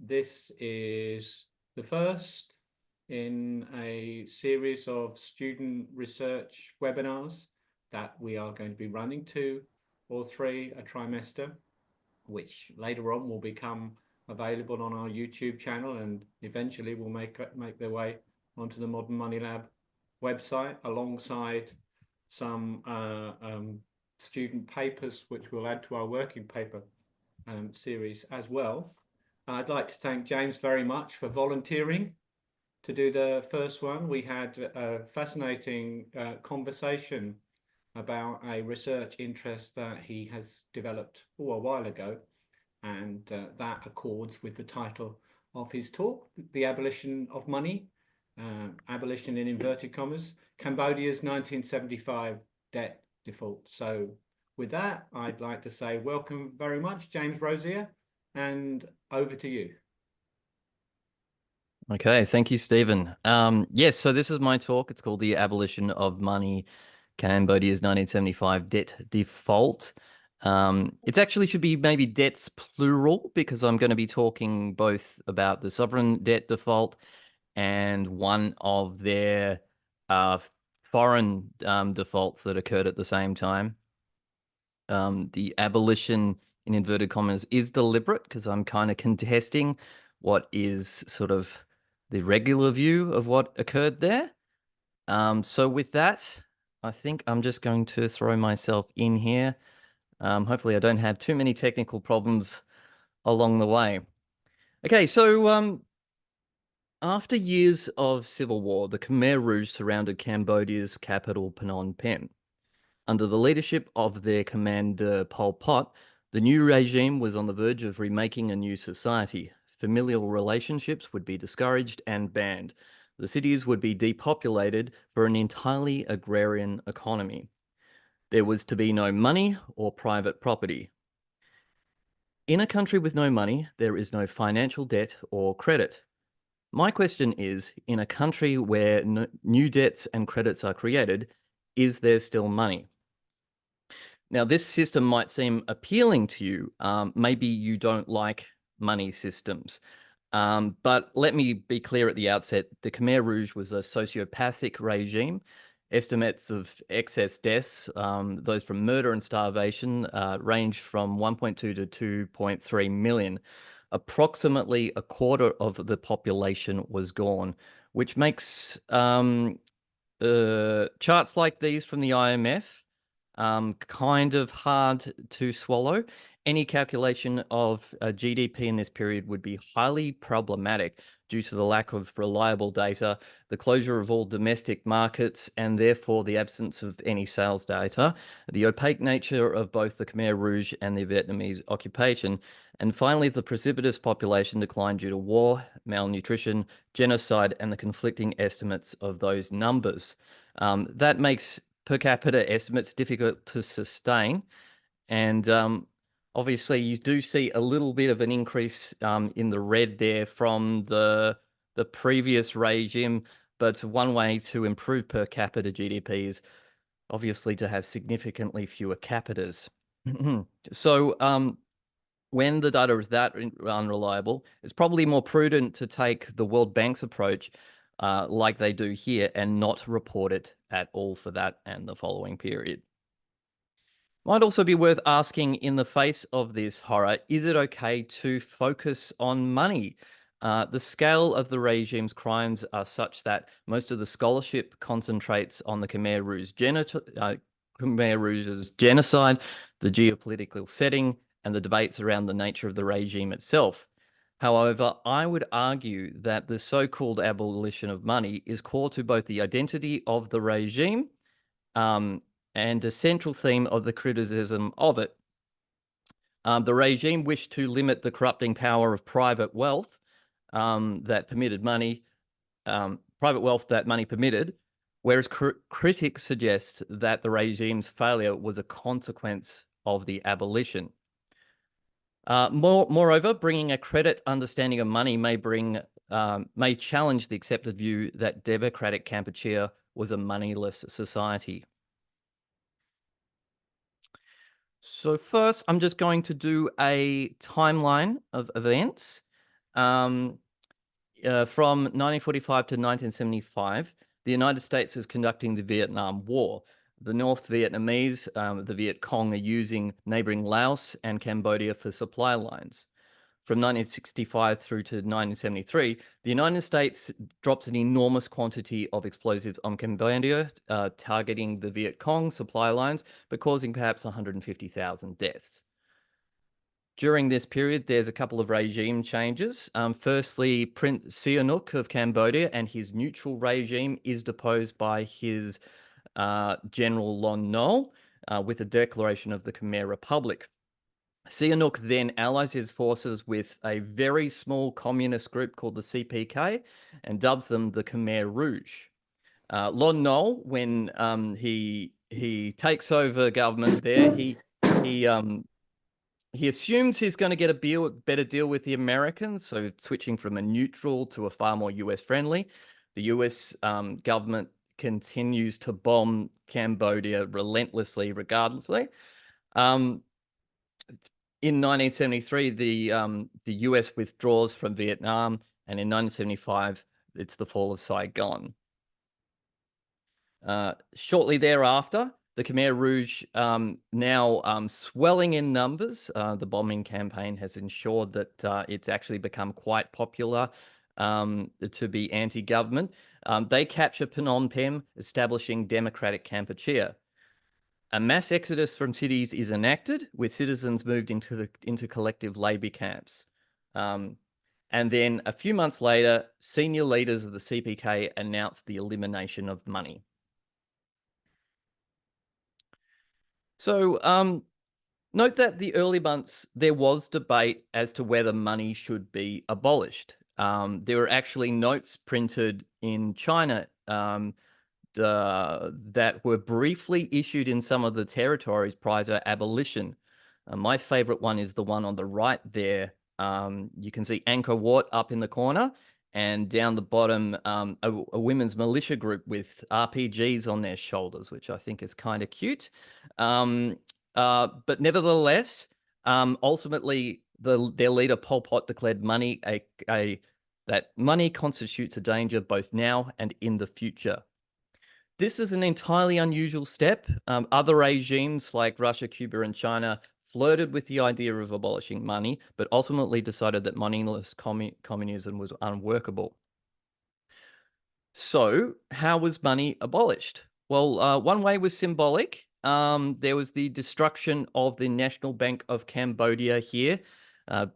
This is the first in a series of student research webinars that we are going to be running 2 or 3 a trimester, which later on will become available on our YouTube channel and eventually will make their way onto the Modern Money Lab website alongside some student papers, which we'll add to our working paper series as well. I'd like to thank James very much for volunteering to do the first one. We had a fascinating conversation about a research interest that he has developed a while ago, and that accords with the title of his talk, The Abolition of Money, Abolition in inverted commas, Cambodia's 1975 debt default. So with that, I'd like to say welcome very much, James Rosier, and over to you. Okay, thank you, Stephen. Yes, so this is my talk. It's called The Abolition of Money, Cambodia's 1975 Debt Default. It actually should be maybe debts plural, because I'm going to be talking both about the sovereign debt default and one of their foreign defaults that occurred at the same time. The abolition, in inverted commas, is deliberate because I'm kind of contesting what is sort of the regular view of what occurred there. So with that, I think I'm just going to throw myself in here. Hopefully I don't have too many technical problems along the way. Okay, so after years of civil war, the Khmer Rouge surrounded Cambodia's capital, Phnom Penh. Under the leadership of their commander, Pol Pot, the new regime was on the verge of remaking a new society. Familial relationships would be discouraged and banned. The cities would be depopulated for an entirely agrarian economy. There was to be no money or private property. In a country with no money, there is no financial debt or credit. My question is, in a country where new debts and credits are created, is there still money? Now, this system might seem appealing to you. Maybe you don't like money systems. But let me be clear at the outset, the Khmer Rouge was a sociopathic regime. Estimates of excess deaths, those from murder and starvation, range from 1.2 to 2.3 million. Approximately a quarter of the population was gone, which makes charts like these from the IMF kind of hard to swallow. Any calculation of GDP in this period would be highly problematic due to the lack of reliable data, the closure of all domestic markets, and therefore the absence of any sales data, the opaque nature of both the Khmer Rouge and the Vietnamese occupation, and finally the precipitous population decline due to war, malnutrition, genocide, and the conflicting estimates of those numbers. That makes per capita estimates difficult to sustain. And obviously, you do see a little bit of an increase in the red there from the previous regime. But one way to improve per capita GDP is obviously to have significantly fewer capitas. So when the data is that unreliable, it's probably more prudent to take the World Bank's approach like they do here and not report it at all for that and the following period. Might also be worth asking, in the face of this horror, is it okay to focus on money? The scale of the regime's crimes are such that most of the scholarship concentrates on the Khmer Rouge's genocide, the geopolitical setting, and the debates around the nature of the regime itself. However, I would argue that the so-called abolition of money is core to both the identity of the regime and a central theme of the criticism of it. The regime wished to limit the corrupting power of private wealth that permitted money, private wealth that money permitted, whereas critics suggest that the regime's failure was a consequence of the abolition. Moreover, bringing a credit understanding of money may challenge the accepted view that democratic Kampuchea was a moneyless society. So first, I'm just going to do a timeline of events. From 1945 to 1975, the United States is conducting the Vietnam War. The North Vietnamese, the Viet Cong, are using neighboring Laos and Cambodia for supply lines. From 1965 through to 1973, the United States drops an enormous quantity of explosives on Cambodia, targeting the Viet Cong supply lines, but causing perhaps 150,000 deaths. During this period, there's a couple of regime changes. Firstly, Prince Sihanouk of Cambodia and his neutral regime is deposed by his General Lon Nol with a declaration of the Khmer Republic. Sihanouk then allies his forces with a very small communist group called the CPK and dubs them the Khmer Rouge. Lon Nol, when he takes over government there, he assumes he's going to get a better deal with the Americans, so switching from a neutral to a far more US friendly. The US government continues to bomb Cambodia relentlessly, regardlessly. In 1973, the US withdraws from Vietnam, and in 1975, it's the fall of Saigon. Shortly thereafter, the Khmer Rouge, now swelling in numbers, the bombing campaign has ensured that it's actually become quite popular to be anti-government. They capture Phnom Penh, establishing democratic Kampuchea. A mass exodus from cities is enacted, with citizens moved into collective labor camps. And then a few months later, senior leaders of the CPK announced the elimination of money. So note that the early months, there was debate as to whether money should be abolished. There were actually notes printed in China that were briefly issued in some of the territories prior to abolition. My favorite one is the one on the right there. You can see Angkor Wat up in the corner, and down the bottom, a women's militia group with RPGs on their shoulders, which I think is kind of cute. But nevertheless, ultimately, their leader Pol Pot declared that money constitutes a danger both now and in the future. This is an entirely unusual step. Other regimes like Russia, Cuba, and China flirted with the idea of abolishing money, but ultimately decided that moneyless communism was unworkable. So, how was money abolished? Well, one way was symbolic. There was the destruction of the National Bank of Cambodia here,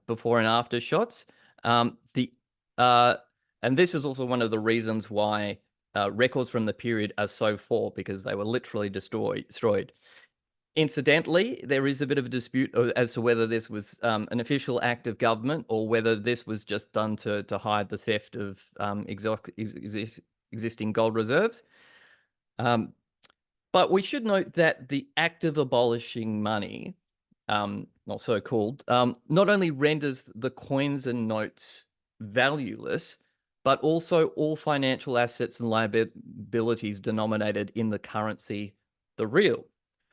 before and after shots. And this is also one of the reasons why records from the period are so poor, because they were literally destroyed. Incidentally, there is a bit of a dispute as to whether this was an official act of government or whether this was just done to hide the theft of existing gold reserves. But we should note that the act of abolishing money, not so called, not only renders the coins and notes valueless, but also all financial assets and liabilities denominated in the currency, the real.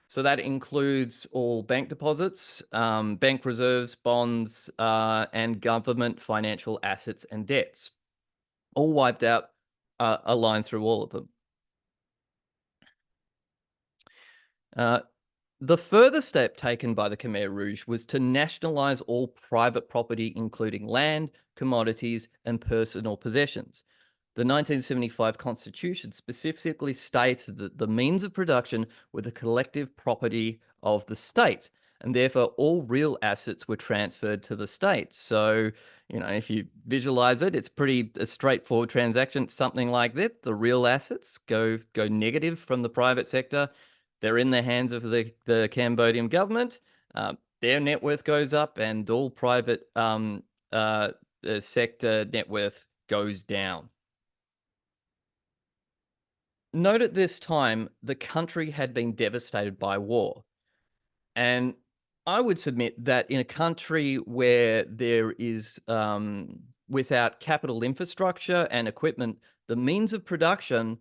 So that includes all bank deposits, bank reserves, bonds, and government financial assets and debts, all wiped out, a line through all of them. The further step taken by the Khmer Rouge was to nationalize all private property, including land, commodities, and personal possessions. The 1975 Constitution specifically stated that the means of production were the collective property of the state, and therefore all real assets were transferred to the state. So, if you visualize it, it's pretty a straightforward transaction. Something like that, the real assets go negative from the private sector. They're in the hands of the Cambodian government. Their net worth goes up, and all private sector net worth goes down. Note at this time, the country had been devastated by war. And I would submit that in a country where there is, without capital infrastructure and equipment, the means of production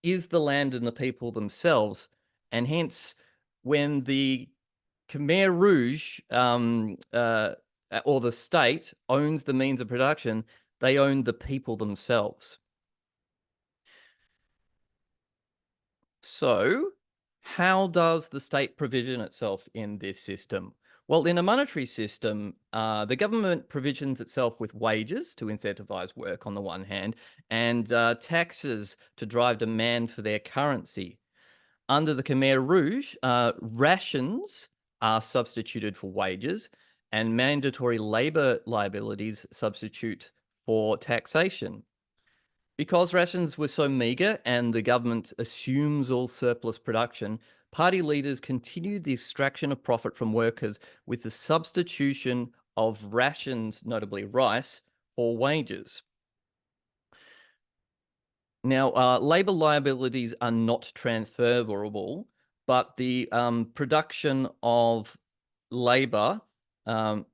is the land and the people themselves. And hence, when the Khmer Rouge or the state owns the means of production, they own the people themselves. So, how does the state provision itself in this system? Well, in a monetary system, the government provisions itself with wages to incentivize work on the one hand, and taxes to drive demand for their currency. Under the Khmer Rouge, rations are substituted for wages, and mandatory labor liabilities substitute for taxation. Because rations were so meagre and the government assumes all surplus production, party leaders continued the extraction of profit from workers with the substitution of rations, notably rice, for wages. Now, labour liabilities are not transferable, but the production of labour, um,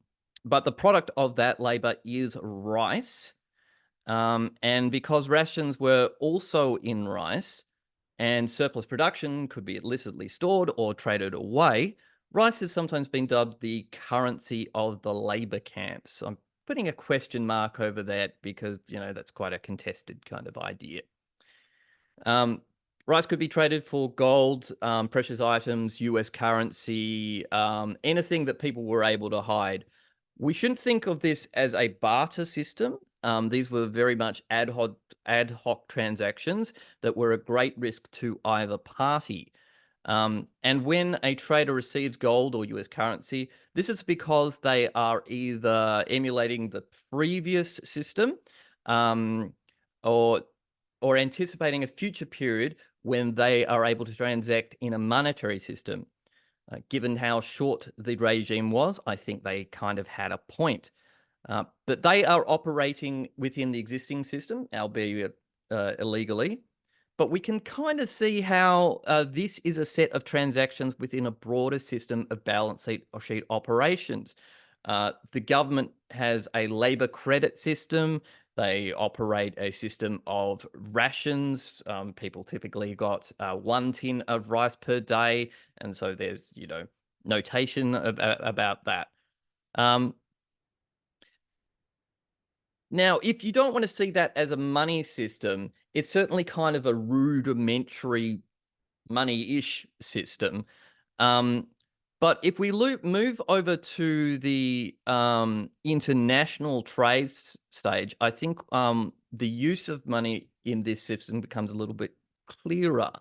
but the product of that labour is rice. And because rations were also in rice and surplus production could be illicitly stored or traded away, rice has sometimes been dubbed the currency of the labour camps. I'm putting a question mark over that because, that's quite a contested kind of idea. Um, Rice could be traded for gold, precious items, US currency, anything that people were able to hide. We shouldn't think of this as a barter system. These were very much ad hoc transactions that were a great risk to either party. And when a trader receives gold or US currency, this is because they are either emulating the previous system, um, or anticipating a future period when they are able to transact in a monetary system. Given how short the regime was, I think they kind of had a point. But they are operating within the existing system, albeit illegally. But we can kind of see how this is a set of transactions within a broader system of balance sheet operations. The government has a labor credit system. They operate a system of rations. People typically got 1 tin of rice per day. And so there's, notation about that. Now, if you don't want to see that as a money system, it's certainly kind of a rudimentary money-ish system. But if we move over to the international trade stage, I think the use of money in this system becomes a little bit clearer.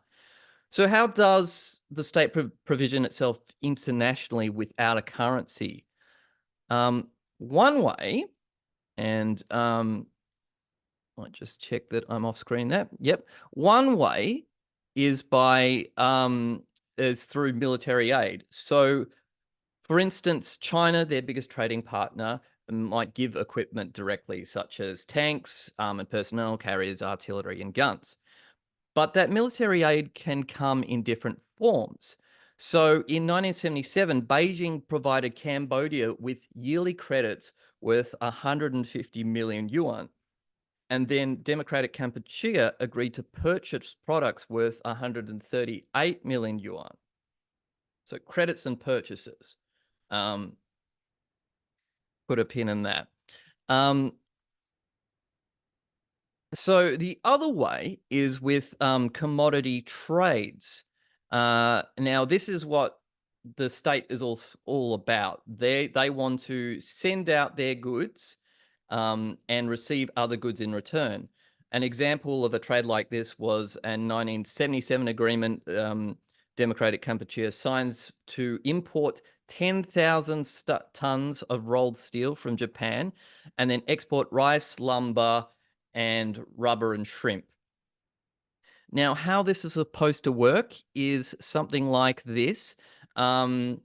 So how does the state provision itself internationally without a currency? One way, and might just check that I'm off screen there. Yep. One way is is through military aid. So, for instance, China, their biggest trading partner, might give equipment directly, such as tanks, armored personnel, carriers, artillery, and guns. But that military aid can come in different forms. So in 1977, Beijing provided Cambodia with yearly credits worth 150 million yuan. And then Democratic Kampuchea agreed to purchase products worth 138 million yuan. So credits and purchases. Put a pin in that. So the other way is with commodity trades. Now, this is what the state is all about. They want to send out their goods and receive other goods in return. An example of a trade like this was a 1977 agreement Democratic Kampuchea signs to import 10,000 tons of rolled steel from Japan and then export rice, lumber, and rubber and shrimp. Now, how this is supposed to work is something like this. The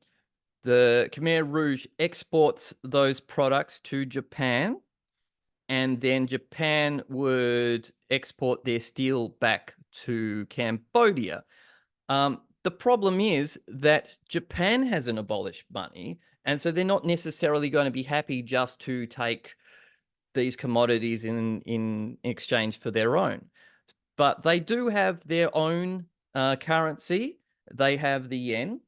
Khmer Rouge exports those products to Japan, and then Japan would export their steel back to Cambodia. The problem is that Japan hasn't abolished money, and so they're not necessarily going to be happy just to take these commodities in exchange for their own. But they do have their own currency. They have the yen.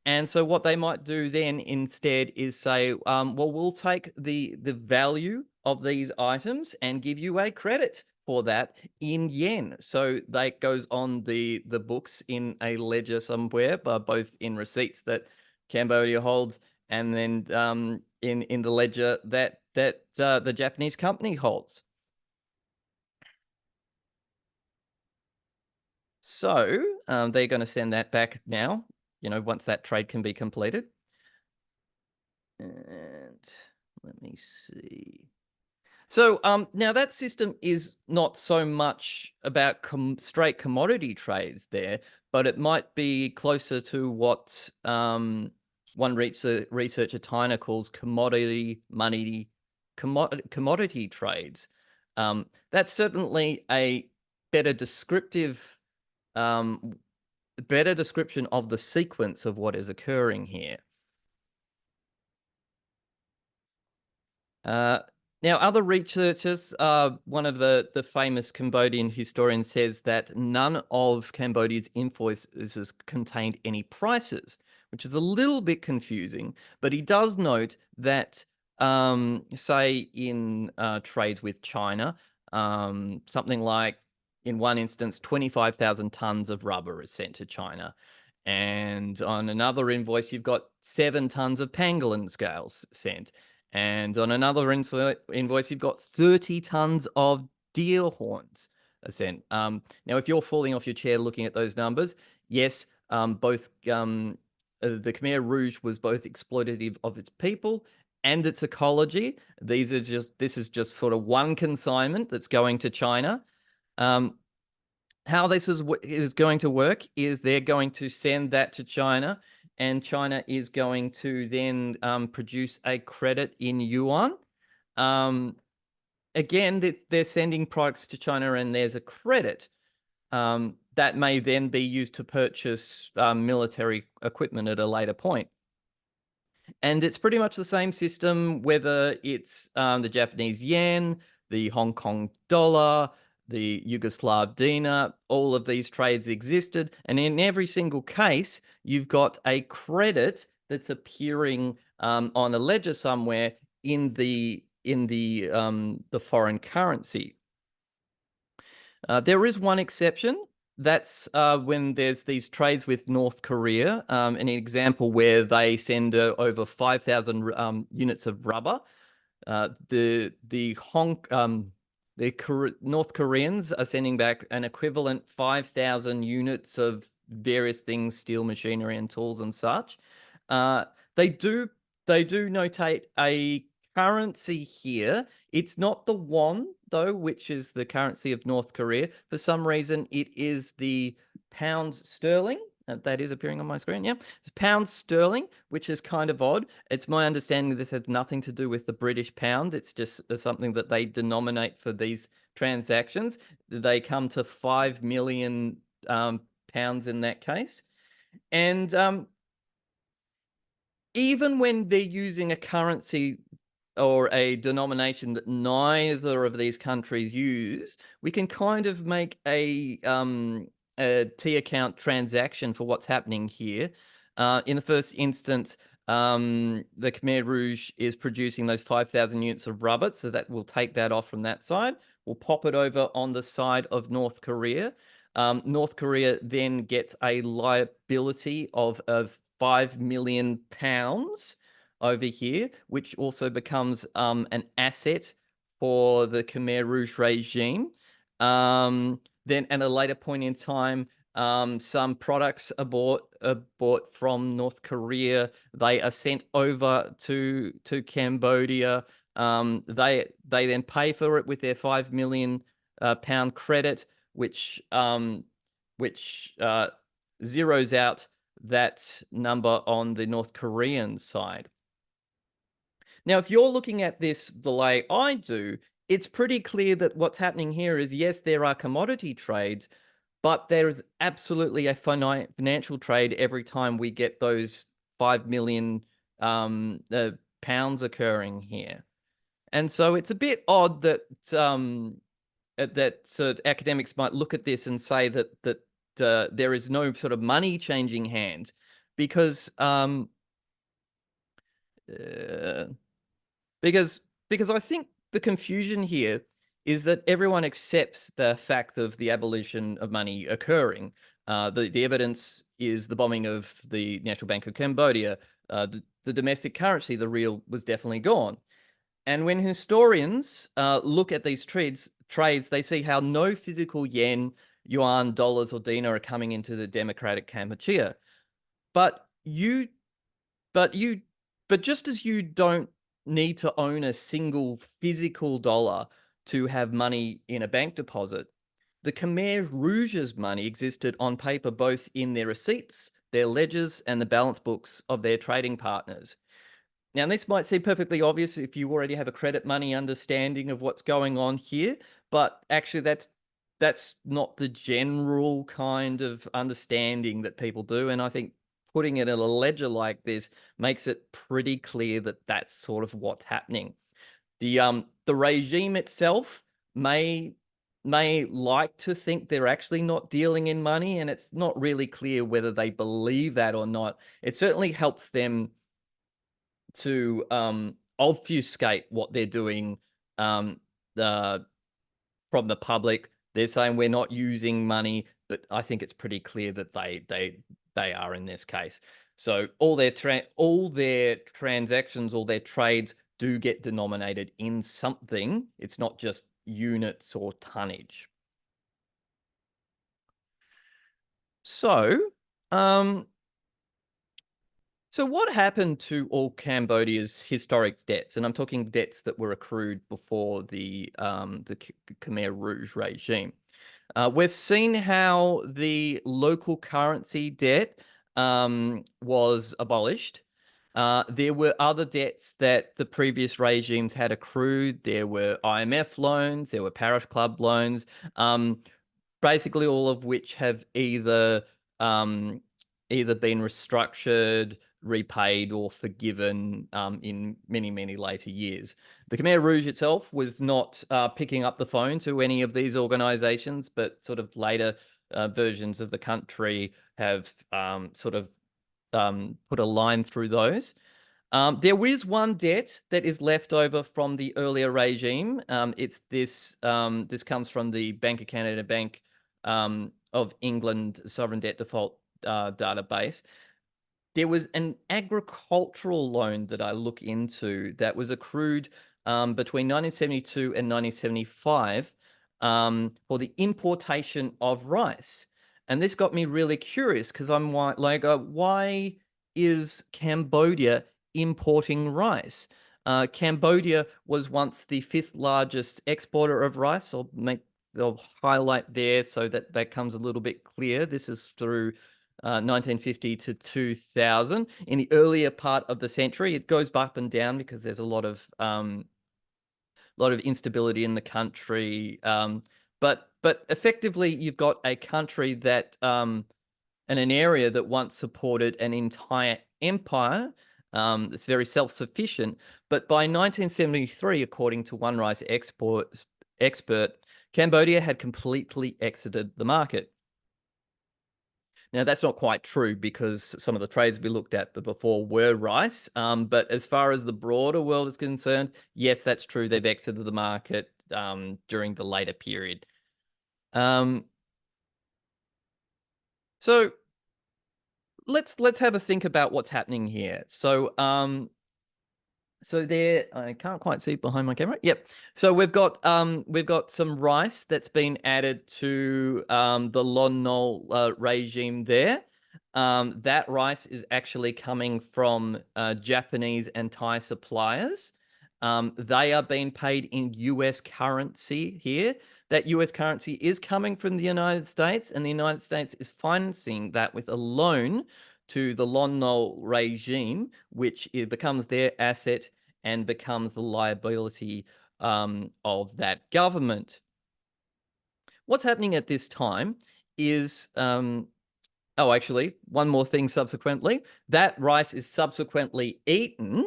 And so what they might do then instead is say, well, we'll take the value of these items and give you a credit for that in yen. So that goes on the books in a ledger somewhere, but both in receipts that Cambodia holds, and then in the ledger that the Japanese company holds. So they're going to send that back now, once that trade can be completed. And let me see. So now that system is not so much about straight commodity trades there, but it might be closer to what one researcher Tyner calls commodity money, commodity trades. That's certainly a better better description of the sequence of what is occurring here. Now, other researchers, one of the famous Cambodian historians says that none of Cambodia's invoices contained any prices, which is a little bit confusing, but he does note that, say, in trades with China, something like, in one instance, 25,000 tons of rubber is sent to China. And on another invoice, you've got 7 tons of pangolin scales sent. And on another invoice, you've got 30 tons of deer horns sent. Now, if you're falling off your chair looking at those numbers, yes, both the Khmer Rouge was both exploitative of its people and its ecology. This is just sort of one consignment that's going to China. How this is going to work is they're going to send that to China, and China is going to then produce a credit in yuan. Again, they're sending products to China, and there's a credit that may then be used to purchase military equipment at a later point. And it's pretty much the same system, whether it's the Japanese yen, the Hong Kong dollar, the Yugoslav dinar. All of these trades existed. And in every single case, you've got a credit that's appearing on a ledger somewhere in the foreign currency. There is one exception. That's when there's these trades with North Korea. An example where they send over 5,000 units of rubber. The North Koreans are sending back an equivalent 5,000 units of various things, steel machinery and tools and such. They do notate a currency here. It's not the won, though, which is the currency of North Korea. For some reason, it is the pound sterling. That is appearing on my screen, yeah. It's pound sterling, which is kind of odd. It's my understanding this has nothing to do with the British pound. It's just something that they denominate for these transactions. They come to 5 million pounds in that case. And even when they're using a currency or a denomination that neither of these countries use, we can kind of make a T account transaction for what's happening here. In the first instance, the Khmer Rouge is producing those 5,000 units of rubber, so that we'll take that off from that side. We'll pop it over on the side of North Korea. North Korea then gets a liability of 5 million pounds over here, which also becomes an asset for the Khmer Rouge regime. Then at a later point in time, some products are bought from North Korea. They are sent over to Cambodia. They then pay for it with their 5 million pound credit, which zeroes out that number on the North Korean side. Now, if you're looking at this the way I do, it's pretty clear that what's happening here is, yes, there are commodity trades, but there is absolutely a financial trade every time we get those 5 million pounds occurring here. And so it's a bit odd that academics might look at this and say that there is no sort of money changing hands, because uh, because I think the confusion here is that everyone accepts the fact of the abolition of money occurring. The evidence is the bombing of the National Bank of Cambodia. The domestic currency, the real, was definitely gone. And when historians look at these trades, they see how no physical yen, yuan, dollars, or dinar are coming into the democratic Kampuchea. But you but you, but just as you don't need to own a single physical dollar to have money in a bank deposit, the Khmer Rouge's money existed on paper both in their receipts, their ledgers, and the balance books of their trading partners. Now, this might seem perfectly obvious if you already have a credit money understanding of what's going on here, but actually that's not the general kind of understanding that people do. And I think putting it in a ledger like this makes it pretty clear that that's sort of what's happening. The regime itself may like to think they're actually not dealing in money, and it's not really clear whether they believe that or not. It certainly helps them to obfuscate what they're doing the from the public. They're saying we're not using money, but I think it's pretty clear that they are in this case. So all their transactions, all their trades do get denominated in something. It's not just units or tonnage. So, so what happened to all Cambodia's historic debts? And I'm talking debts that were accrued before the Khmer Rouge regime. We've seen how the local currency debt was abolished. There were other debts that the previous regimes had accrued. There were IMF loans, there were parish club loans, basically all of which have either been restructured, repaid, or forgiven in many, many later years. The Khmer Rouge itself was not picking up the phone to any of these organizations, but sort of later versions of the country have sort of put a line through those. There is one debt that is left over from the earlier regime. It's this. This comes from the Bank of Canada, Bank of England sovereign debt default database. There was an agricultural loan that I look into that was accrued between 1972 and 1975 for the importation of rice. And this got me really curious because I'm like, why is Cambodia importing rice? Cambodia was once the 5th largest exporter of rice. I'll highlight there so that that comes a little bit clear. This is through 1950 to 2000. In the earlier part of the century, it goes up and down because there's a lot of instability in the country. But effectively, you've got a country that and an area that once supported an entire empire. It's very self-sufficient. But by 1973, according to one rice expert, Cambodia had completely exited the market. Now, that's not quite true because some of the trades we looked at before were rice. But as far as the broader world is concerned, yes, that's true. They've exited the market during the later period. So let's have a think about what's happening here. So there, I can't quite see behind my camera. Yep. So we've got some rice that's been added to the Lon Nol regime there. That rice is actually coming from Japanese and Thai suppliers. They are being paid in US currency here. That US currency is coming from the United States, and the United States is financing that with a loan to the Lon Nol regime, which it becomes their asset and becomes the liability of that government. What's happening at this time is, actually, one more thing subsequently. That rice is subsequently eaten,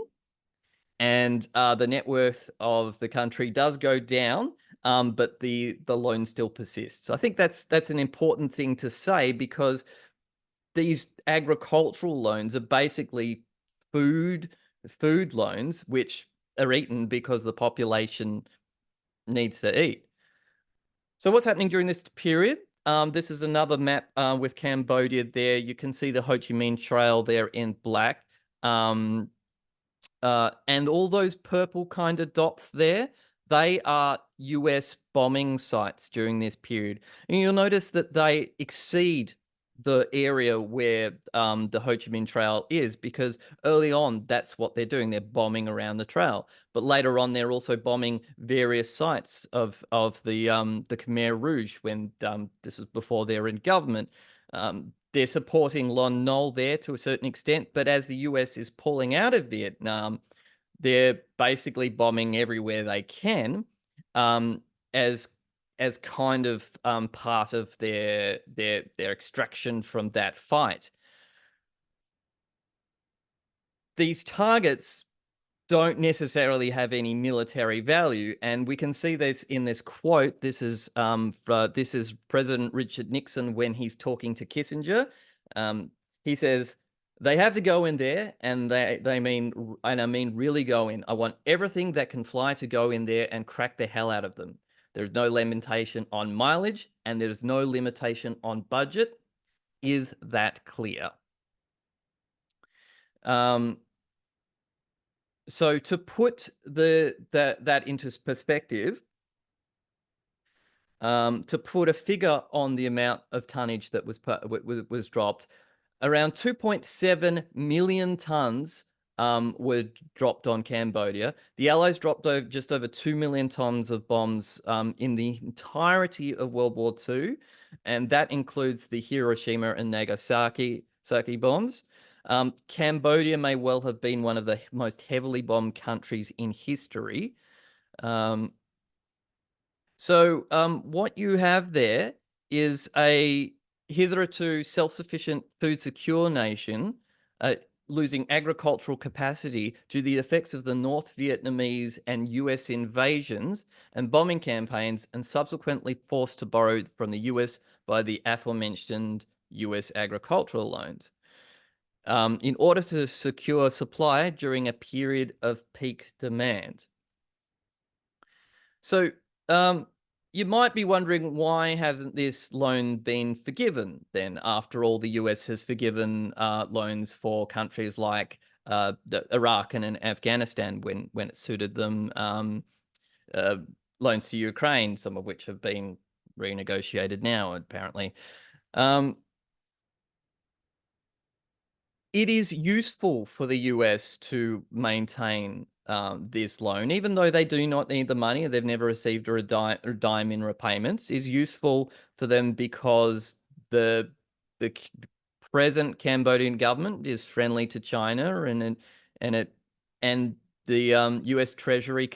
and the net worth of the country does go down, but the loan still persists. I think that's an important thing to say because these agricultural loans are basically food loans, which are eaten because the population needs to eat. So what's happening during this period? This is another map with Cambodia there. You can see the Ho Chi Minh Trail there in black. And all those purple kind of dots there, they are US bombing sites during this period. And you'll notice that they exceed the area where the Ho Chi Minh Trail is, because early on, that's what they're doing. They're bombing around the trail. But later on, they're also bombing various sites of the Khmer Rouge when this is before they're in government. They're supporting Lon Nol there to a certain extent, but as the US is pulling out of Vietnam, they're basically bombing everywhere they can, as kind of part of their extraction from that fight. These targets don't necessarily have any military value, and we can see this in this quote. This is President Richard Nixon when he's talking to Kissinger. He says, "They have to go in there, and they mean, and I mean really go in. I want everything that can fly to go in there and crack the hell out of them. There's no limitation on mileage, and there's no limitation on budget. Is that clear?" So to put that into perspective, to put a figure on the amount of tonnage that was dropped, around 2.7 million tons were dropped on Cambodia. The Allies dropped just over 2 million tons of bombs in the entirety of World War II, and that includes the Hiroshima and Nagasaki bombs. Cambodia may well have been one of the most heavily bombed countries in history. So what you have there is a hitherto self-sufficient food secure nation losing agricultural capacity due to the effects of the North Vietnamese and US invasions and bombing campaigns, and subsequently forced to borrow from the US by the aforementioned US agricultural loans in order to secure supply during a period of peak demand. So you might be wondering, why hasn't this loan been forgiven then? After all, the US has forgiven loans for countries like Iraq and Afghanistan when it suited them, loans to Ukraine, some of which have been renegotiated now, apparently. It is useful for the US to maintain this loan, even though they do not need the money. They've never received a dime in repayments. It's useful for them because the present Cambodian government is friendly to China, and the US Treasury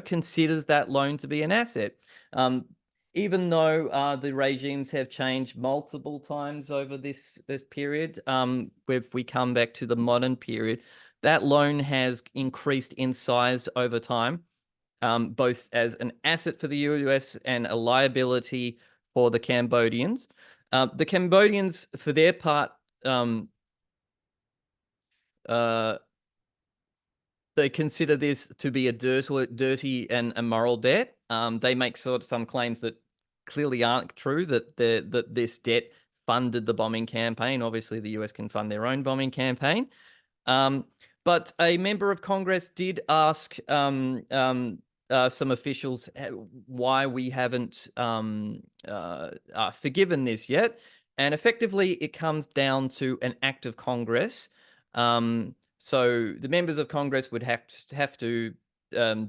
considers that loan to be an asset. Even though the regimes have changed multiple times over this period, if we come back to the modern period, that loan has increased in size over time, both as an asset for the US and a liability for the Cambodians. The Cambodians, for their part, they consider this to be a dirty and immoral debt. They make some claims that clearly aren't true, that this debt funded the bombing campaign. Obviously, the US can fund their own bombing campaign. But a member of Congress did ask some officials why we haven't forgiven this yet. And effectively, it comes down to an act of Congress. So the members of Congress would have to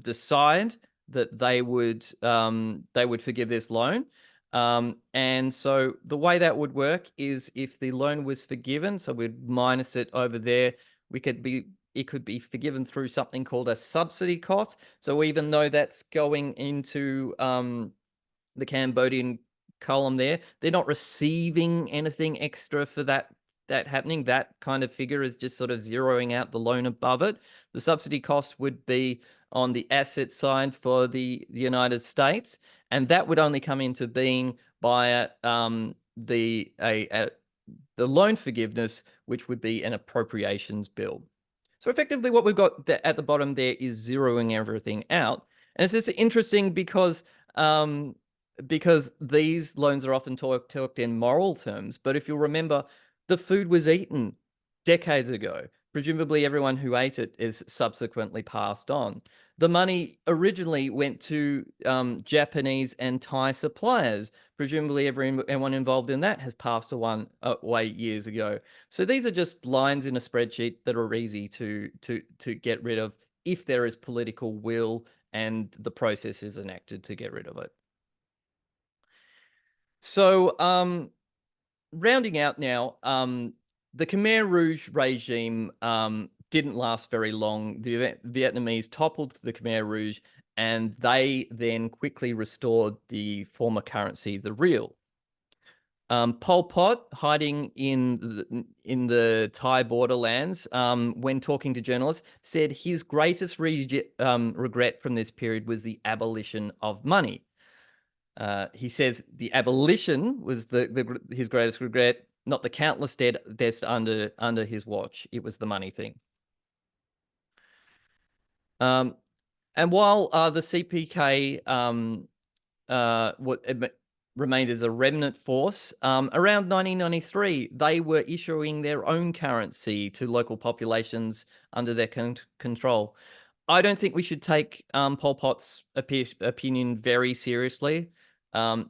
decide that they would forgive this loan. And so the way that would work is, if the loan was forgiven, so we'd minus it over there, it could be forgiven through something called a subsidy cost. So even though that's going into the Cambodian column there, they're not receiving anything extra for that happening. That kind of figure is just sort of zeroing out the loan above it. The subsidy cost would be on the asset side for the United States, and that would only come into being by the loan forgiveness, which would be an appropriations bill. So effectively what we've got at the bottom there is zeroing everything out. And it's just interesting because these loans are often talked in moral terms. But if you'll remember, the food was eaten decades ago. Presumably everyone who ate it is subsequently passed on. The money originally went to Japanese and Thai suppliers. Presumably everyone involved in that has passed away years ago. So these are just lines in a spreadsheet that are easy to get rid of if there is political will and the process is enacted to get rid of it. So rounding out now, the Khmer Rouge regime didn't last very long. The Vietnamese toppled the Khmer Rouge, and they then quickly restored the former currency, the riel. Pol Pot, hiding in the Thai borderlands, when talking to journalists, said his greatest regret from this period was the abolition of money. He says the abolition was his greatest regret, not the countless deaths under his watch. It was the money thing. And while the CPK remained as a remnant force, around 1993, they were issuing their own currency to local populations under their control. I don't think we should take Pol Pot's opinion very seriously.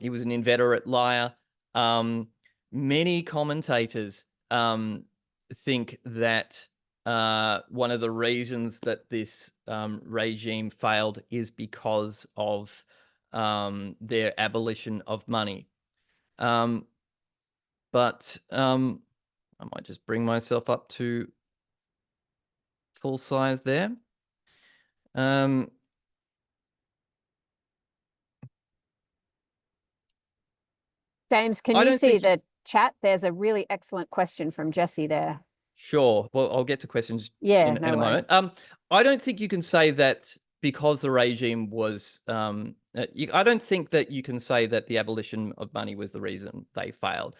He was an inveterate liar. Many commentators think that one of the reasons that this regime failed is because of their abolition of money. But I might just bring myself up to full size there. James, can you see the chat? There's a really excellent question from Jesse there. Sure. Well, I'll get to questions in a moment. I don't think you can say that because the regime was, I don't think that you can say that the abolition of money was the reason they failed.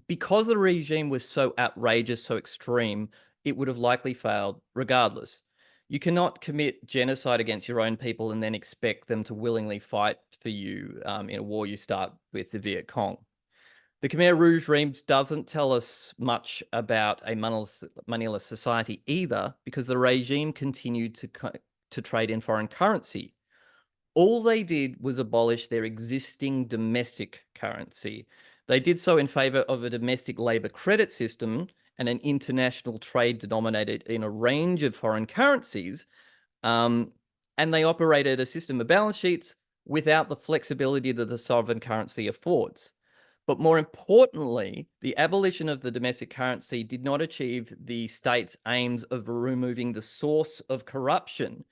Because the regime was so outrageous, so extreme, it would have likely failed regardless. You cannot commit genocide against your own people and then expect them to willingly fight for you in a war you start with the Viet Cong. The Khmer Rouge regime doesn't tell us much about a moneyless society either, because the regime continued to trade in foreign currency. All they did was abolish their existing domestic currency. They did so in favor of a domestic labor credit system and an international trade denominated in a range of foreign currencies. And they operated a system of balance sheets without the flexibility that the sovereign currency affords. But more importantly, the abolition of the domestic currency did not achieve the state's aims of removing the source of corruption,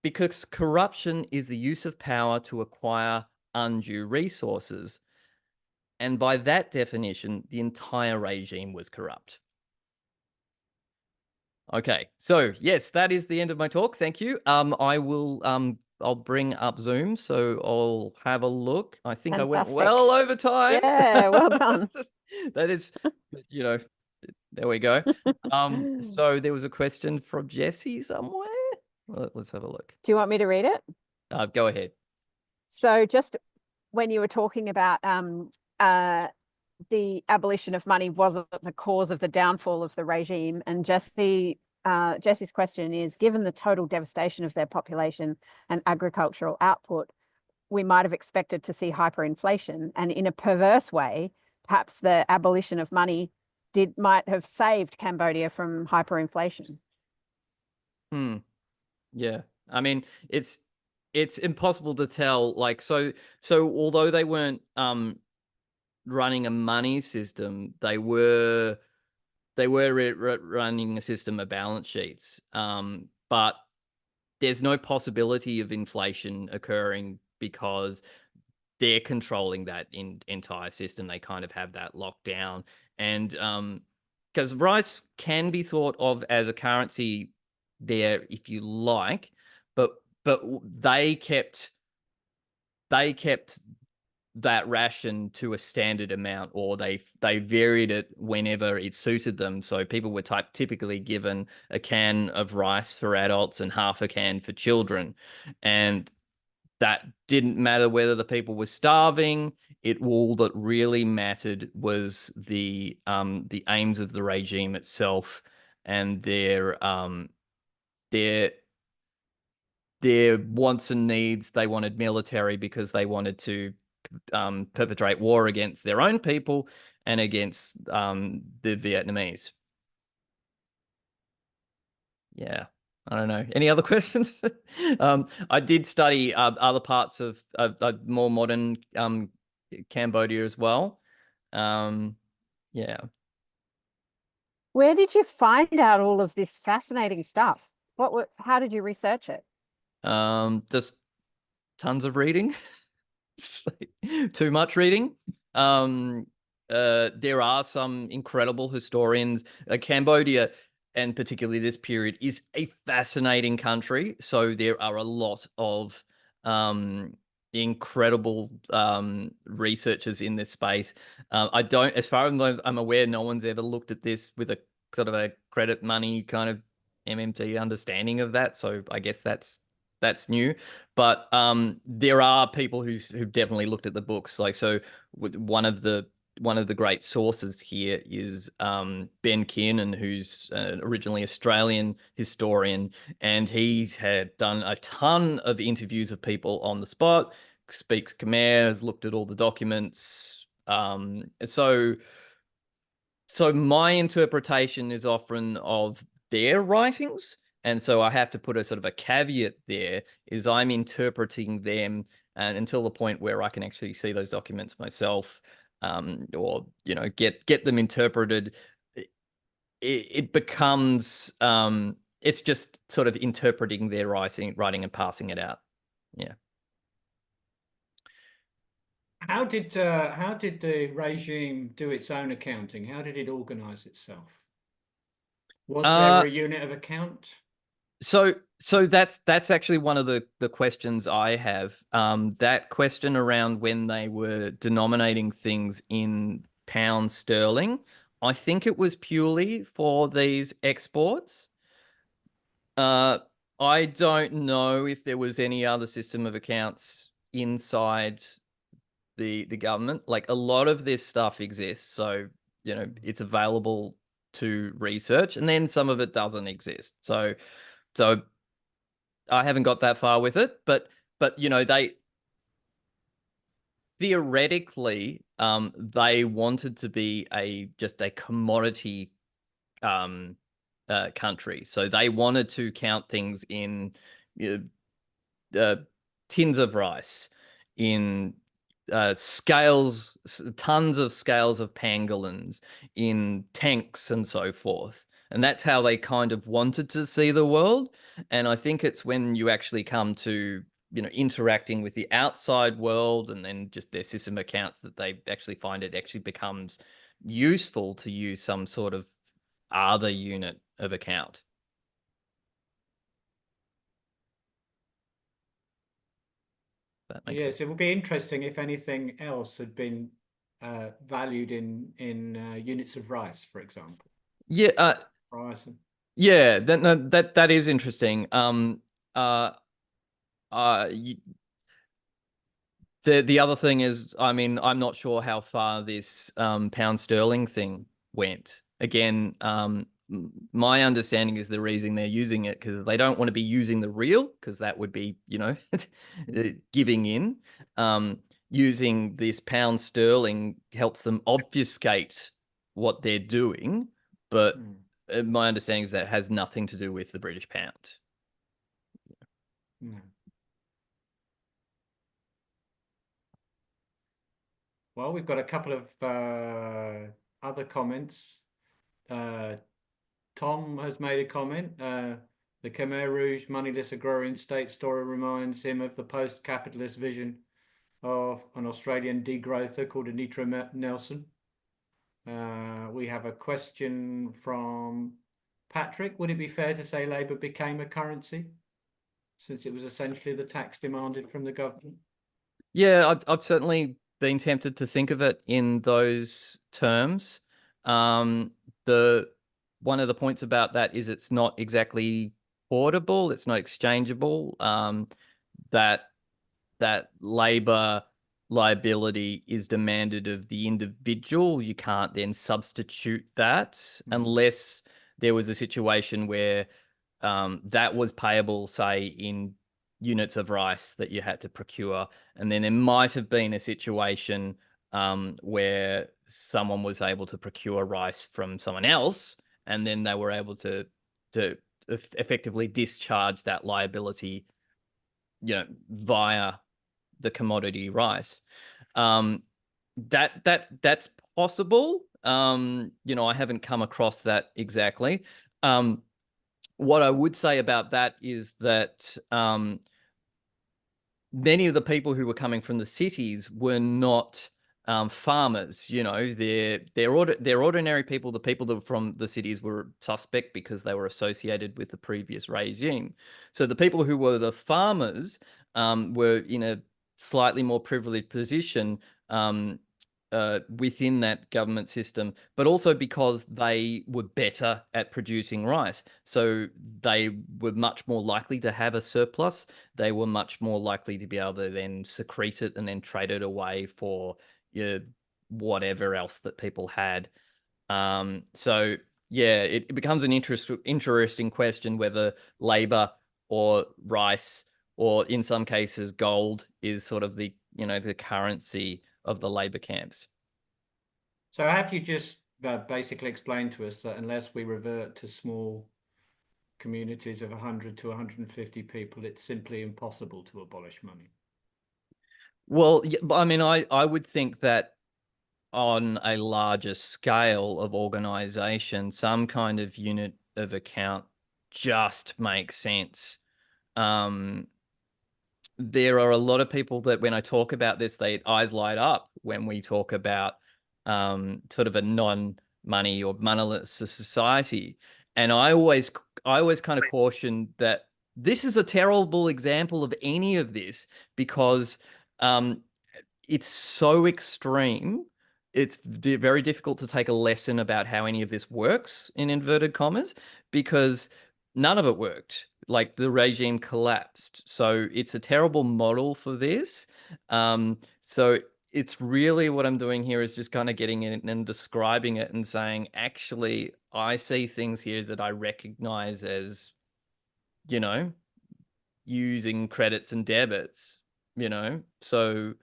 because corruption is the use of power to acquire undue resources. And by that definition, the entire regime was corrupt. Okay, so yes, that is the end of my talk. Thank you. I'll bring up Zoom, so I'll have a look. I think Fantastic. I went well over time. Yeah, well done. That is, there we go. So there was a question from Jesse somewhere. Let's have a look. Do you want me to read it? Go ahead. So just when you were talking about the abolition of money wasn't the cause of the downfall of the regime, and Jesse's question is, given the total devastation of their population and agricultural output, we might have expected to see hyperinflation, and in a perverse way, perhaps the abolition of money might have saved Cambodia from hyperinflation. Yeah, I mean, it's impossible to tell. Like, so although they weren't running a money system, they were running a system of balance sheets. But there's no possibility of inflation occurring because they're controlling that entire system. They kind of have that locked down. And because rice can be thought of as a currency there, if you like, but they kept that ration to a standard amount, or they varied it whenever it suited them. So people were typically given a can of rice for adults and half a can for children, and that didn't matter whether the people were starving. All that really mattered was the aims of the regime itself and their wants and needs. They wanted military because they wanted to perpetrate war against their own people and against the Vietnamese. Yeah, I don't know. Any other questions? I did study other parts of more modern Cambodia as well. Yeah. Where did you find out all of this fascinating stuff? How did you research it? Just tons of reading. Too much reading. There are some incredible historians. Cambodia, and particularly this period, is a fascinating country. So there are a lot of incredible researchers in this space. I don't, as far as I'm aware, no one's ever looked at this with a sort of a credit money kind of MMT understanding of that. So I guess that's new. But there are people who've definitely looked at the books. Like, so one of the great sources here is Ben Kiernan, who's originally Australian historian, and he's had done a ton of interviews of people on the spot, speaks Khmer, has looked at all the documents. So my interpretation is often of their writings. And so I have to put a sort of a caveat there, is I'm interpreting them, and until the point where I can actually see those documents myself, or, you know, get them interpreted, it becomes, it's just sort of interpreting their writing and passing it out. Yeah. How did the regime do its own accounting? How did it organize itself? Was there a unit of account? So that's actually one of the questions I have. That question around when they were denominating things in pound sterling, I think it was purely for these exports. I don't know if there was any other system of accounts inside the government. Like, a lot of this stuff exists, so, you know, it's available to research, and then some of it doesn't exist. So I haven't got that far with it, but you know, they theoretically they wanted to be just a commodity country. So they wanted to count things in, you know, tins of rice, in scales, tons of scales of pangolins, in tanks and so forth. And that's how they kind of wanted to see the world. And I think it's when you actually come to, you know, interacting with the outside world and then just their system accounts, that they actually find it actually becomes useful to use some sort of other unit of account. That makes Yes, sense. it would be interesting if anything else had been valued in units of rice, for example. Yeah, Rice. yeah, that is interesting. The other thing is, I mean, I'm not sure how far this pound sterling thing went. Again, my understanding is the reason they're using it because they don't want to be using the real, because that would be, you know, giving in. Using this pound sterling helps them obfuscate what they're doing, but my understanding is that it has nothing to do with the British pound. No. Well, we've got a couple of other comments. Tom has made a comment. The Khmer Rouge moneyless agrarian state story reminds him of the post-capitalist vision of an Australian degrowther called Anitra Nelson. We have a question from Patrick. Would it be fair to say Labour became a currency since it was essentially the tax demanded from the government? Yeah, I've certainly been tempted to think of it in those terms. One of the points about that is it's not exactly portable, it's not exchangeable. That labor liability is demanded of the individual. You can't then substitute that unless there was a situation where that was payable, say, in units of rice that you had to procure. And then there might have been a situation where someone was able to procure rice from someone else, and then they were able to effectively discharge that liability, via the commodity rice. That's possible. I haven't come across that exactly. What I would say about that is that many of the people who were coming from the cities were not farmers. They're ordinary people. The people that were from the cities were suspect because they were associated with the previous regime. So the people who were the farmers were in a slightly more privileged position within that government system, but also because they were better at producing rice. So they were much more likely to have a surplus. They were much more likely to be able to then secrete it and then trade it away for whatever else that people had. So yeah, it becomes an interesting question whether labor or rice, or in some cases gold, is sort of the the currency of the labor camps. So have you just basically explained to us that unless we revert to small communities of 100 to 150 people, it's simply impossible to abolish money? Well, yeah, I mean, I would think that on a larger scale of organization, some kind of unit of account just makes sense. There are a lot of people that when I talk about this, their eyes light up when we talk about sort of a non-money or moneyless society. And I always kind of caution that this is a terrible example of any of this, because it's so extreme. It's very difficult to take a lesson about how any of this works, in inverted commas, because none of it worked. Like, the regime collapsed. So it's a terrible model for this. So it's really, what I'm doing here is just kind of getting in and describing it and saying, actually, I see things here that I recognize as, using credits and debits, so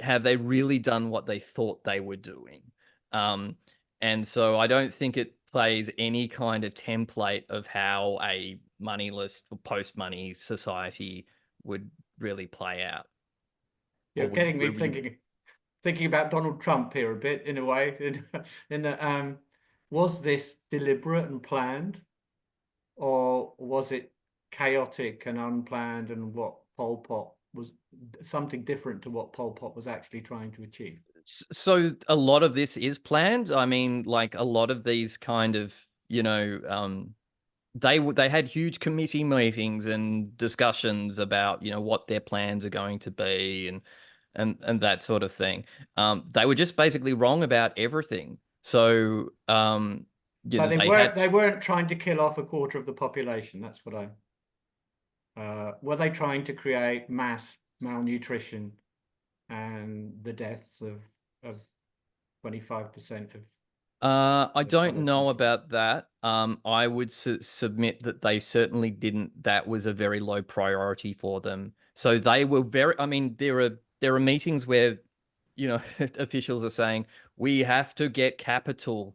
have they really done what they thought they were doing? And so I don't think it plays any kind of template of how a moneyless or post-money society would really play out. You're getting me thinking about Donald Trump here a bit, in a way, in that was this deliberate and planned, or was it chaotic and unplanned, and what Pol Pot was something different to what Pol Pot was actually trying to achieve? So a lot of this is planned. I mean, like, a lot of these kind of, they had huge committee meetings and discussions about, what their plans are going to be, and that sort of thing. They were just basically wrong about everything. So So they weren't trying to kill off a quarter of the population. That's what were they trying to create mass malnutrition and the deaths of 25% of I don't know country? about that. I would submit that they certainly didn't. That was a very low priority for them. So they were very. I mean, there are meetings where, officials are saying we have to get capital,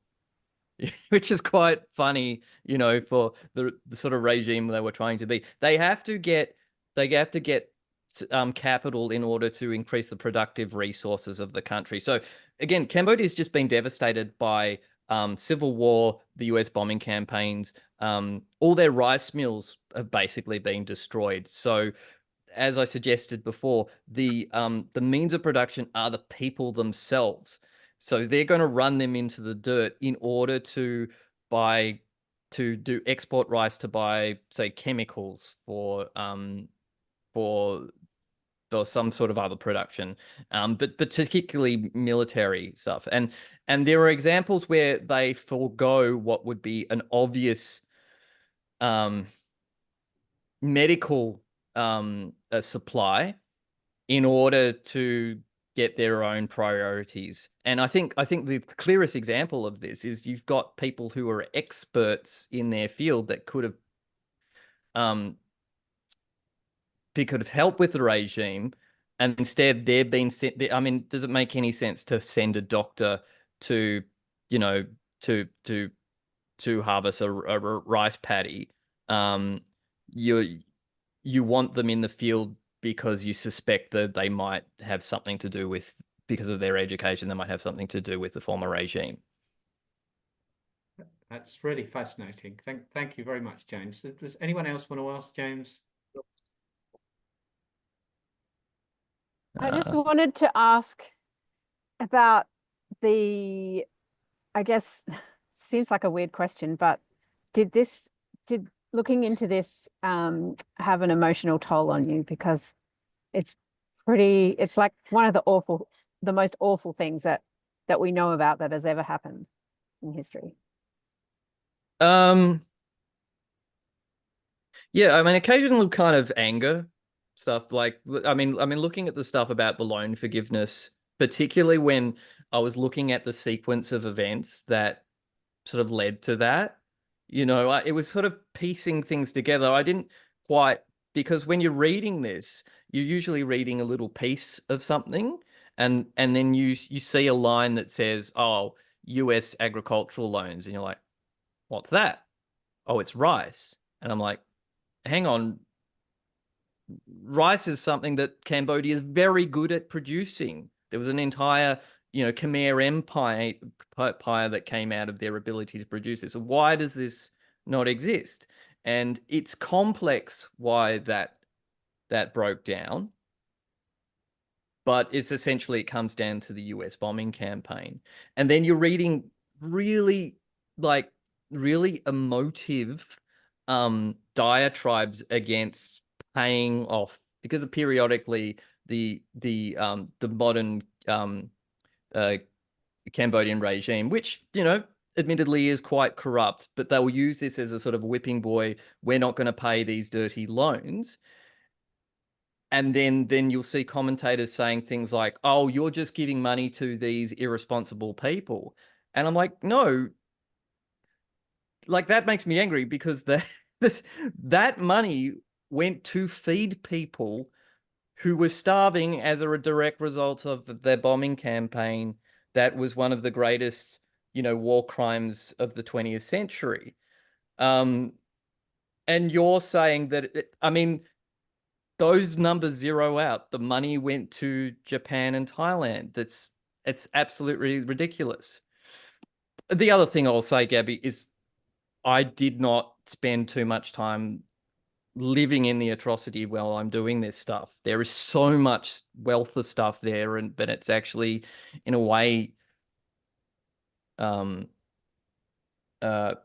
which is quite funny, for the sort of regime they were trying to be. They have to get capital in order to increase the productive resources of the country. So again, Cambodia's just been devastated by civil war, the US bombing campaigns. All their rice mills have basically been destroyed. So, as I suggested before, the means of production are the people themselves. So they're going to run them into the dirt in order to do export rice to buy, say, chemicals for or some sort of other production, but particularly military stuff. And there are examples where they forego what would be an obvious medical supply in order to get their own priorities. And I think the clearest example of this is you've got people who are experts in their field that could have helped with the regime, and instead they're being sent. I mean, does it make any sense to send a doctor to, you know, to harvest a rice paddy? You want them in the field because you suspect that they might have something to do with, because of their education, they might have something to do with the former regime. That's really fascinating. Thank you very much, James. Does anyone else want to ask James? I just wanted to ask about the, I guess, seems like a weird question, but did looking into this have an emotional toll on you? Because it's like one of the most awful things that we know about that has ever happened in history. Yeah, I mean, occasional kind of anger stuff. Like, I mean, looking at the stuff about the loan forgiveness, particularly when I was looking at the sequence of events that sort of led to that, you know, it was sort of piecing things together. I didn't quite, because when you're reading this, you're usually reading a little piece of something, and then you see a line that says, "Oh, US agricultural loans," and you're like, "What's that?" "Oh, it's rice." And I'm like, hang on, rice is something that Cambodia is very good at producing. There was an entire, you know, Khmer Empire that came out of their ability to produce this. So why does this not exist? And it's complex why that broke down, but it's essentially, it comes down to the US bombing campaign. And then you're reading really, like, really emotive diatribes against paying off, because periodically the modern Cambodian regime, which, you know, admittedly is quite corrupt, but they will use this as a sort of whipping boy. We're not going to pay these dirty loans. And then you'll see commentators saying things like, "Oh, you're just giving money to these irresponsible people." And I'm like, no, like, that makes me angry, because that money went to feed people who were starving as a direct result of their bombing campaign. That was one of the greatest, you know, war crimes of the 20th century. And you're saying that, I mean, those numbers zero out. The money went to Japan and Thailand. It's absolutely ridiculous. The other thing I'll say, Gabby, is I did not spend too much time living in the atrocity while I'm doing this stuff. There is so much wealth of stuff there, but it's actually, in a way,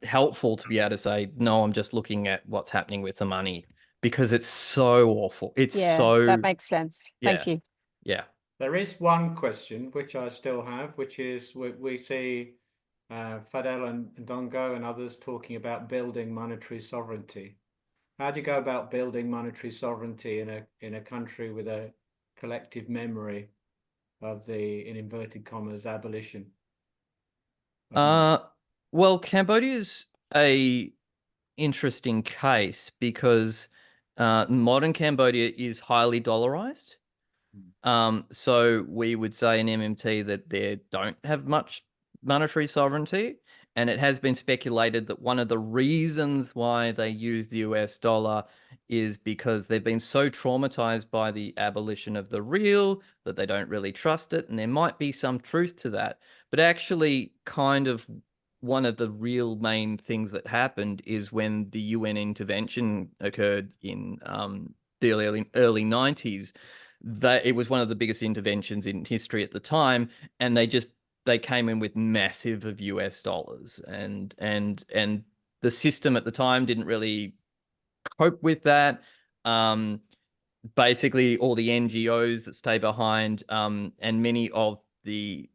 helpful to be able to say, no, I'm just looking at what's happening with the money, because it's so awful. It's so, that makes sense. Thank you. Yeah. There is one question which I still have, which is we see Fadel and Dongo and others talking about building monetary sovereignty. How do you go about building monetary sovereignty in a country with a collective memory of the, in inverted commas, abolition? Well, Cambodia's a interesting case, because modern Cambodia is highly dollarized. So we would say in MMT that they don't have much monetary sovereignty. And it has been speculated that one of the reasons why they use the US dollar is because they've been so traumatized by the abolition of the real that they don't really trust it. And there might be some truth to that. But actually, kind of one of the real main things that happened is when the UN intervention occurred in the early 90s, that it was one of the biggest interventions in history at the time, and they came in with massive of US dollars, and the system at the time didn't really cope with that. basically all the NGOs that stay behind, and many of the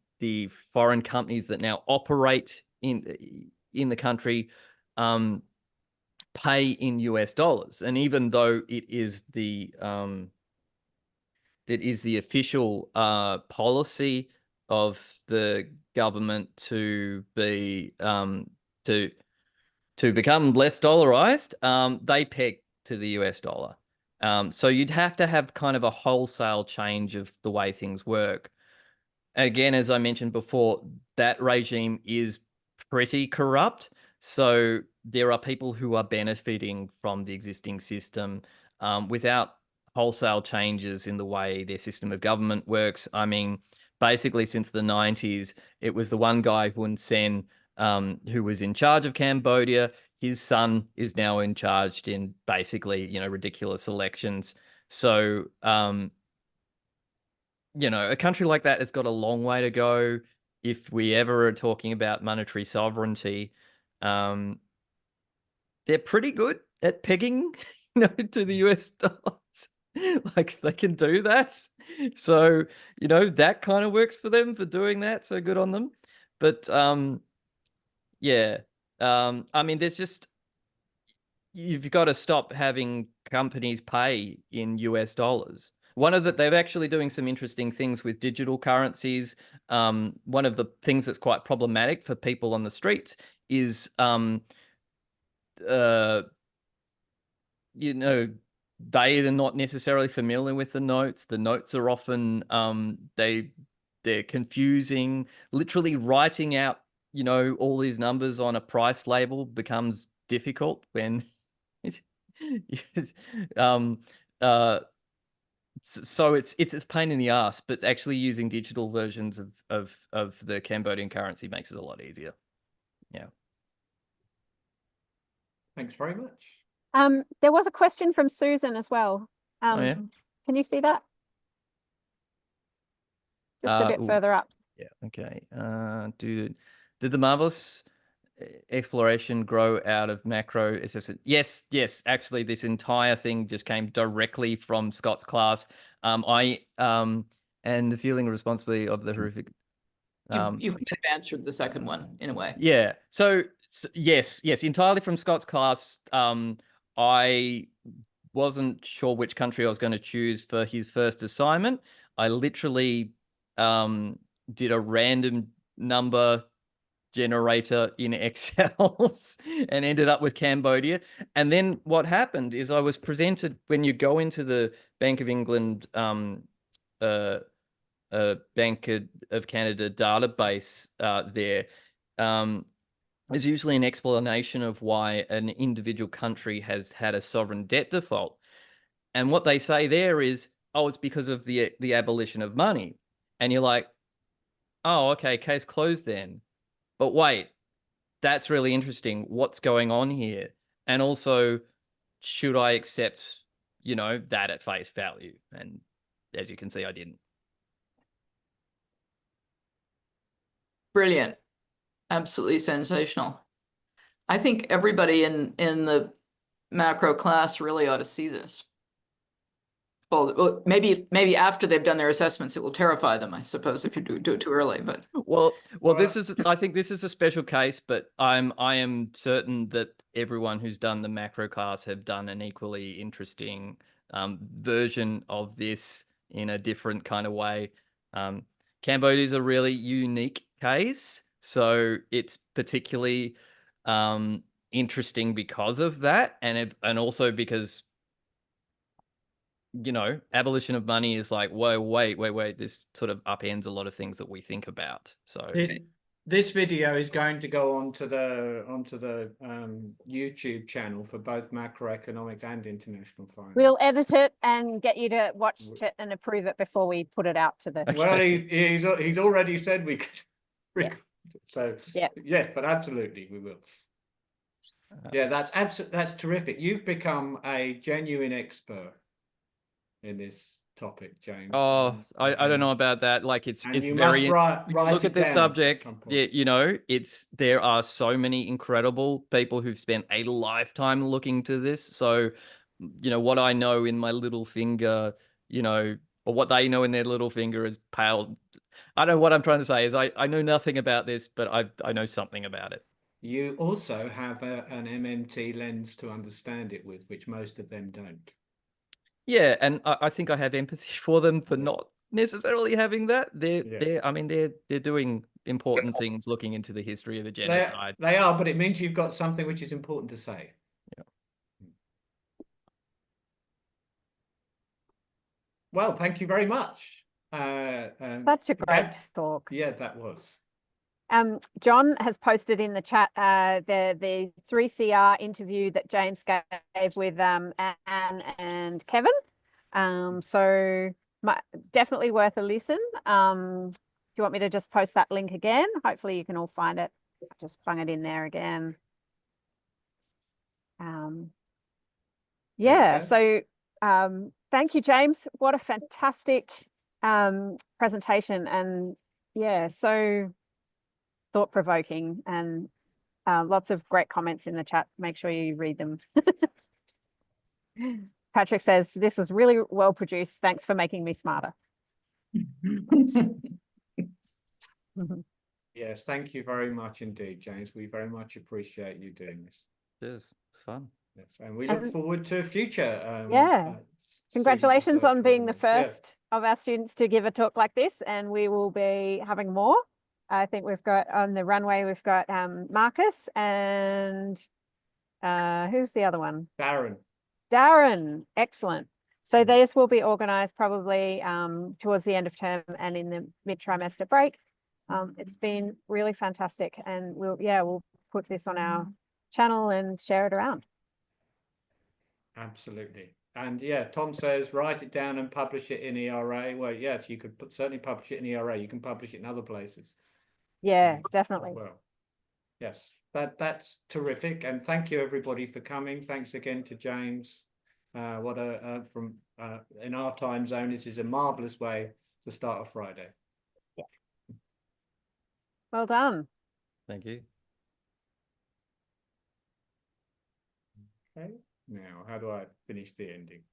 foreign companies that now operate in the country pay in US dollars. And even though it is the official policy of the government to be to become less dollarized, they peg to the US dollar. So you'd have to have kind of a wholesale change of the way things work. Again, as I mentioned before, that regime is pretty corrupt. So there are people who are benefiting from the existing system without wholesale changes in the way their system of government works. I mean, basically since the 90s, it was the one guy, Hun Sen, who was in charge of Cambodia. His son is now in charge in basically, ridiculous elections. So, a country like that has got a long way to go. If we ever are talking about monetary sovereignty, they're pretty good at pegging, to the US dollars. Like they can do that. So, that kind of works for them for doing that. So good on them. But yeah. I mean, you've got to stop having companies pay in US dollars. They're actually doing some interesting things with digital currencies. One of the things that's quite problematic for people on the streets is, they're not necessarily familiar with the notes. The notes are often, they're confusing. Literally writing out, all these numbers on a price label becomes difficult when so it's a pain in the ass, but actually using digital versions of the Cambodian currency makes it a lot easier. Yeah. Thanks very much. There was a question from Susan as well. Oh, yeah? Can you see that? Just a bit further up. Yeah. Okay. Did the marvelous exploration grow out of macro assessment? Yes. Actually, this entire thing just came directly from Scott's class. And the feeling of responsibility of the horrific. You've kind of answered the second one in a way. Yeah. So yes, entirely from Scott's class. I wasn't sure which country I was going to choose for his first assignment. I literally did a random number generator in Excel and ended up with Cambodia. And then what happened is I was presented, when you go into the Bank of England, Bank of Canada database there's usually an explanation of why an individual country has had a sovereign debt default. And what they say there is, oh, it's because of the abolition of money. And you're like, oh, okay, case closed then. But wait, that's really interesting. What's going on here? And also, should I accept, that at face value? And as you can see, I didn't. Brilliant. Absolutely sensational. I think everybody in the macro class really ought to see this. Well, maybe after they've done their assessments, it will terrify them, I suppose, if you do it too early. But I think this is a special case, but I am certain that everyone who's done the macro class have done an equally interesting version of this in a different kind of way. Cambodia is a really unique case, so it's particularly interesting because of that, and also because abolition of money is like, whoa, wait, this sort of upends a lot of things that we think about. So this video is going to go onto the YouTube channel for both macroeconomics and international finance. We'll edit it and get you to watch it and approve it before we put it out to the. Okay. Well, he's already said we could. Yeah. So yeah, yes, but absolutely we will. Yeah, that's terrific. You've become a genuine expert in this topic, James. Oh, I don't know about that. Like it's you very must write look it at this down subject. at some point. There are so many incredible people who've spent a lifetime looking to this. So what I know in my little finger, or what they know in their little finger is pale. I don't know what I'm trying to say is I know nothing about this, but I know something about it. You also have an MMT lens to understand it with, which most of them don't. Yeah, and I think I have empathy for them for not necessarily having that. They're doing important things, looking into the history of the genocide. They are, but it means you've got something which is important to say. Yeah. Well, thank you very much. Such a great talk. Yeah, that was. John has posted in the chat the 3CR interview that James gave with Anne and Kevin. So definitely worth a listen. Do you want me to just post that link again? Hopefully you can all find it. I just flung it in there again. Yeah, so thank you, James. What a fantastic presentation, and yeah, so thought-provoking, and lots of great comments in the chat. Make sure you read them. Patrick says, this was really well produced. Thanks for making me smarter. Yes, thank you very much indeed, James. We very much appreciate you doing this. Yes, it's fun. Yes, and we look forward to future. Congratulations on being the webinars. first of our students to give a talk like this, and we will be having more. I think we've got on the runway, we've got Marcus and who's the other one? Darren, excellent. So this will be organised probably towards the end of term and in the mid-trimester break. It's been really fantastic, and we'll put this on our channel and share it around. Absolutely. And yeah, Tom says, write it down and publish it in ERA. Well, yes, you could certainly publish it in ERA. You can publish it in other places. Yeah, definitely. Well, yes, that's terrific. And thank you everybody for coming. Thanks again to James. From in our time zone, this is a marvelous way to start a Friday. Yeah. Well done. Thank you. Okay. Now, how do I finish the ending?